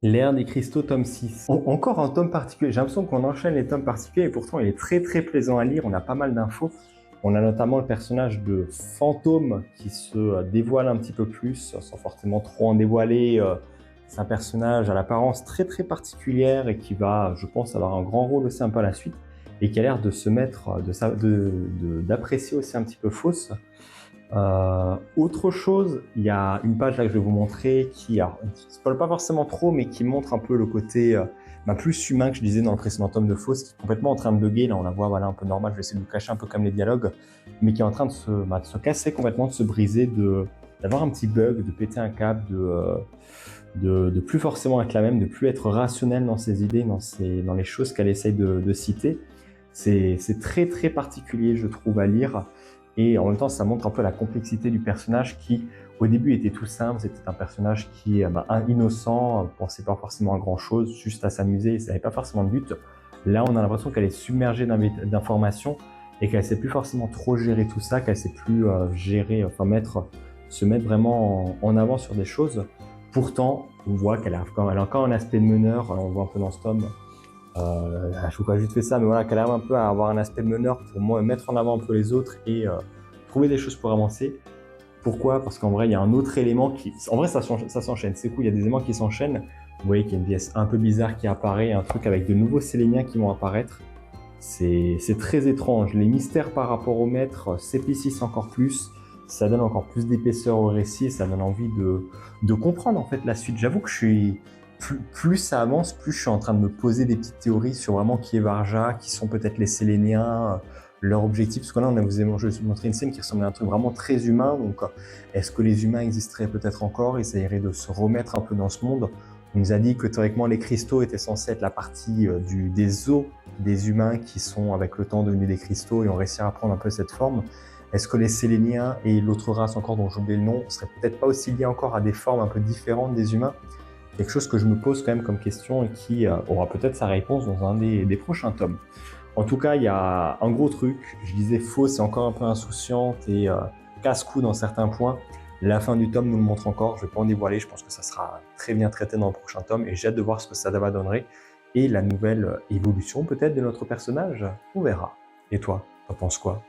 L'ère des cristaux, tome 6. Encore un tome particulier. J'ai l'impression qu'on enchaîne les tomes particuliers et pourtant il est très très plaisant à lire. On a pas mal d'infos. On a notamment le personnage de Fantôme qui se dévoile un petit peu plus, sans forcément trop en dévoiler. C'est un personnage à l'apparence très très particulière et qui va, je pense, avoir un grand rôle aussi un peu à la suite et qui a l'air de se mettre, d'apprécier aussi un petit peu Fausse. Autre chose, il y a une page là que je vais vous montrer qui, alors, ne spoil pas forcément trop, mais qui montre un peu le côté plus humain que je disais dans le précédent tome de Fausse, qui est complètement en train de bugger. Là, on la voit voilà, un peu normal, je vais essayer de vous cacher un peu comme les dialogues, mais qui est en train de se casser complètement, de se briser, d'avoir un petit bug, de péter un câble, de plus forcément être la même, de plus être rationnel dans ses idées, dans les choses qu'elle essaye de citer. C'est très très particulier, je trouve, à lire. Et en même temps, ça montre un peu la complexité du personnage qui, au début, était tout simple. C'était un personnage qui, innocent, pensait pas forcément à grand chose, juste à s'amuser, ça n'avait pas forcément de but. Là, on a l'impression qu'elle est submergée d'informations et qu'elle sait plus forcément trop gérer tout ça, qu'elle sait plus gérer, se mettre vraiment en avant sur des choses. Pourtant, on voit qu'elle a encore un aspect de meneur. On voit un peu dans ce tome. Je vous ai juste fait ça, mais voilà, qu'elle arrive un peu à avoir un aspect de meneur pour moi, mettre en avant un peu les autres et trouver des choses pour avancer. Pourquoi? Parce qu'en vrai, il y a un autre élément qui... En vrai, ça s'enchaîne, c'est cool, il y a des éléments qui s'enchaînent. Vous voyez qu'il y a une pièce un peu bizarre qui apparaît, un truc avec de nouveaux Séléniens qui vont apparaître. C'est très étrange. Les mystères par rapport au maître s'épaississent encore plus. Ça donne encore plus d'épaisseur au récit et ça donne envie de comprendre en fait la suite. J'avoue que je suis... Plus ça avance, plus je suis en train de me poser des petites théories sur vraiment qui est Varja, qui sont peut-être les Séléniens, leur objectif. Parce que là, je vais vous montrer une scène qui ressemble à un truc vraiment très humain. Donc, est-ce que les humains existeraient peut-être encore? Ils essaieraient de se remettre un peu dans ce monde. On nous a dit que théoriquement, les cristaux étaient censés être la partie des os des humains qui sont, avec le temps, devenus des cristaux et ont réussi à prendre un peu cette forme. Est-ce que les Séléniens et l'autre race encore dont j'ai oublié le nom seraient peut-être pas aussi liés encore à des formes un peu différentes des humains? Quelque chose que je me pose quand même comme question et qui aura peut-être sa réponse dans un des prochains tomes. En tout cas, il y a un gros truc. Je disais Fausse, c'est encore un peu insouciante et casse-cou dans certains points. La fin du tome nous le montre encore. Je ne vais pas en dévoiler. Je pense que ça sera très bien traité dans le prochain tome et j'ai hâte de voir ce que ça va donner et la nouvelle évolution peut-être de notre personnage. On verra. Et toi, t'en penses quoi?